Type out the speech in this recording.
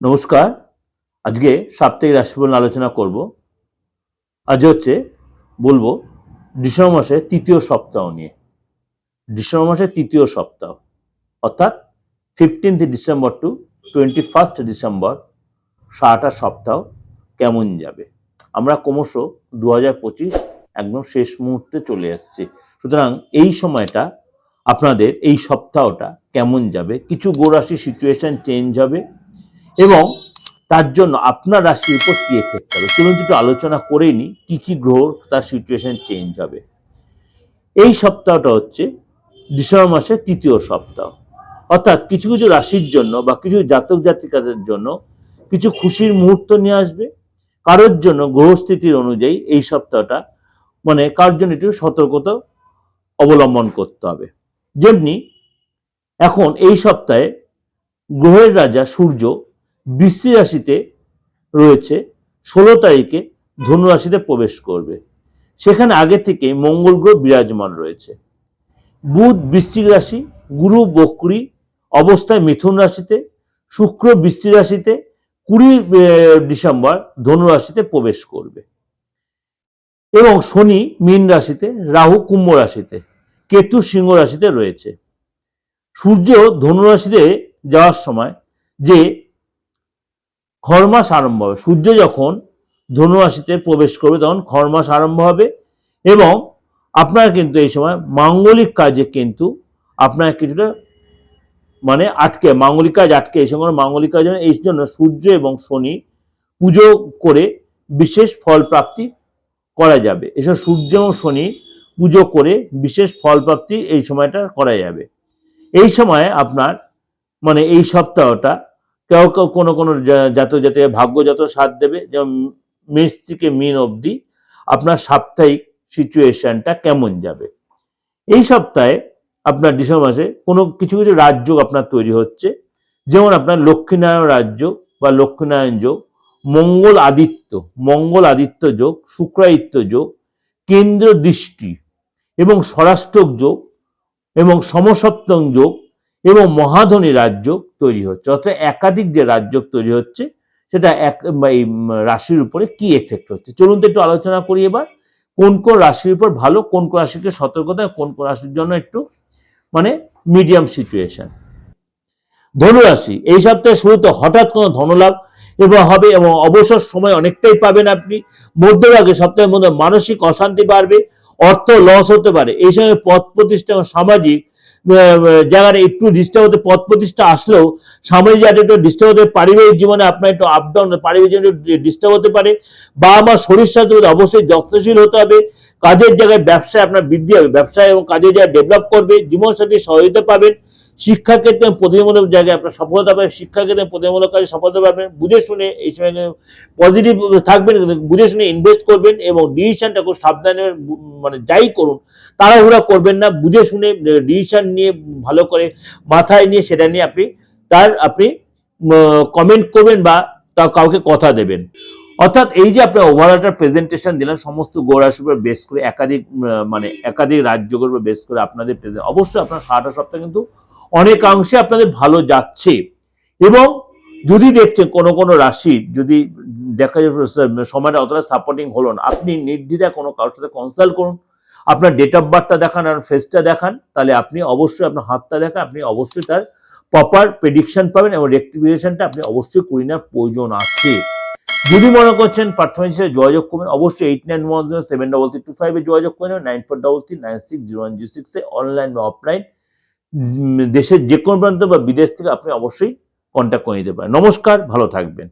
নমস্কার। আজকে সাপ্তাহিক রাশিফল আলোচনা করব। আজ বলবো ডিসেম্বর মাসের তৃতীয় সপ্তাহ নিয়ে। ডিসেম্বর মাসের তৃতীয় সপ্তাহ অর্থাৎ 15th December two 21st December সারাটা সপ্তাহ কেমন যাবে। আমরা ক্রমশ 2025 একদম শেষ মুহূর্তে চলে এসেছি। সুতরাং এই সময়টা আপনাদের এই সপ্তাহটা কেমন যাবে, কিছু গ্রহ রাশির সিচুয়েশন চেঞ্জ হবে এবং তার জন্য আপনার রাশির উপর কি এফেক্ট হবে চলুন একটু আলোচনা করে নিই কি কি গ্রহ তার সিচুয়েশন চেঞ্জ হবে। এই সপ্তাহটা ডিসেম্বর মাসের তৃতীয় সপ্তাহ অর্থাৎ কিছু কিছু রাশির জন্য বা কিছু জাতক জাতিকাদের জন্য কিছু খুশির মুহূর্ত নিয়ে আসবে। কারোর জন্য গ্রহস্থিতির অনুযায়ী এই সপ্তাহটা কারোর জন্য একটু সতর্কতা অবলম্বন করতে হবে। যেমনি এখন এই সপ্তাহে গ্রহের রাজা সূর্য বৃশ্চিক রাশিতে রয়েছে, 16 তারিখে ধনু রাশিতে প্রবেশ করবে। সেখানে আগে থেকে মঙ্গল গ্রহ বিরাজমান রয়েছে। বুধ বৃশ্চিক রাশি, গুরু বক্রী অবস্থায় মিথুন রাশিতে, শুক্র বৃশ্চিক রাশিতে 20 ডিসেম্বর ধনু রাশিতে প্রবেশ করবে এবং শনি মীন রাশিতে, রাহু কুম্ভ রাশিতে, কেতু সিংহ রাশিতে রয়েছে। সূর্য ধনু রাশিতে যাওয়ার সময় যে খর মাস আরম্ভ হবে, সূর্য যখন ধনু রাশিতে প্রবেশ করবে তখন খর মাস আরম্ভ হবে এবং আপনারা কিন্তু এই সময় মাঙ্গলিক কাজে কিন্তু আপনারা কিছুটা মাঙ্গলিক কাজ আটকে এই সময় মাঙ্গলিক কাজ এই জন্য সূর্য এবং শনি পুজো করে বিশেষ ফল প্রাপ্তি করা যাবে। এসব সূর্য এবং শনি পুজো করে বিশেষ ফল প্রাপ্তি এই সময়টা করা যাবে। এই সময় আপনার এই সপ্তাহটা কেউ কেউ কোনো কোনো জাতক জাতিকা ভাগ্য যত সাথ দেবে, যেমন মেষ থেকে মীন অবধি আপনার সাপ্তাহিক সিচুয়েশনটা কেমন যাবে। এই সপ্তাহে আপনার ডিসেম্বর মাসে কোনো কিছু কিছু রাজযোগ আপনার তৈরি হচ্ছে, যেমন আপনার লক্ষ্মীনারায়ণ রাজযোগ বা লক্ষ্মীনারায়ণ যোগ, মঙ্গল আদিত্য যোগ, শুক্রাদিত্য যোগ, কেন্দ্র দৃষ্টি এবং স্বরাষ্ট্রক যোগ এবং সমসপ্তম যোগ এবং মহাধনী রাজযোগ তৈরি হচ্ছে। অর্থাৎ একাধিক যে রাজযোগ তৈরি হচ্ছে সেটা এই রাশির উপরে কি এফেক্ট হচ্ছে চলুন তো একটু আলোচনা করি। এবার কোন কোন রাশির উপর ভালো, কোন কোন রাশিকে সতর্কতা, কোন কোন রাশির জন্য একটু মিডিয়াম সিচুয়েশন। ধনুরাশি এই সপ্তাহে শুরুতে হঠাৎ কোনো ধনলাভ হবে এবং অবসর সময় অনেকটাই পাবেন আপনি। মধ্যভাগে সপ্তাহের মধ্যে মানসিক অশান্তি বাড়বে, অর্থ লস হতে পারে। এই সময় পদ প্রতিষ্ঠা এবং সামাজিক জায়গাটা একটু ডিস্টার্ব হতে, পদ প্রতিষ্ঠা আসলেও সামাজিক জায়গাটা একটু ডিস্টার্ব হতে, পারিবারিক জীবনে আপনার একটু আপ ডাউন, পারিবারিক জীবনে ডিস্টার্ব হতে পারে। বা আমার শরীর স্বাস্থ্য অবশ্যই যত্নশীল হতে হবে। কাজের জায়গায় ব্যবসায় আপনার বৃদ্ধি হবে, ব্যবসায় এবং কাজের জায়গায় ডেভেলপ করবে, জীবনসাথী সহযোগিতা পাবেন। শিক্ষাক্ষেত্রে প্রতিমূলক জায়গায় আপনার সফলতা পাবেন, শিক্ষাক্ষেত্রে প্রতিমূলক কাজে সফলতা পাবেন। বুঝে শুনে এই সময় পজিটিভ থাকবেন, বুঝে শুনে ইনভেস্ট করবেন এবং ডিসিশনটা খুব সাবধানে যাই করুন তাড়াহুড়া করবেন না, বুঝে শুনে ডিসিশন নিয়ে ভালো করে মাথায় নিয়ে সেটা নিয়ে আপনি কমেন্ট করবেন বা কাউকে কথা দেবেন। অর্থাৎ এই যে আপনি ওভারঅল একটা প্রেজেন্টেশন দিলেন সমস্ত গ্রহ রাশির উপর বেস করে, একাধিক রাজযোগের উপর বেস করে আপনাদের অবশ্যই আপনার সারাটা সপ্তাহ কিন্তু অনেকাংশে আপনাদের ভালো যাচ্ছে। এবং যদি দেখছেন কোনো কোনো রাশি যদি দেখা যায় সময়টা অতটা সাপোর্টিং হলো না, আপনি নির্দ্বিধায় কোনো কারোর সাথে কনসাল্ট করুন, আপনার ডেট অফ বার্থটা দেখান আর ফেসটা দেখান, তাহলে আপনি অবশ্যই আপনার হাতটা দেখান, আপনি অবশ্যই তার প্রপার প্রেডিকশন পাবেন এবং রেক্টিফিকেশনটা আপনি অবশ্যই করে নেওয়ার প্রয়োজন আছে। যদি মনে করছেন প্রার্থনা হিসেবে যোগাযোগ করবেন অবশ্যই 89173325 যোগাযোগ করবেন, 9433960106 অনলাইন বা অফলাইন দেশের যে কোনো প্রান্ত বা বিদেশ থেকে আপনি অবশ্যই কন্ট্যাক্ট করে নিতে পারেন। নমস্কার, ভালো থাকবেন।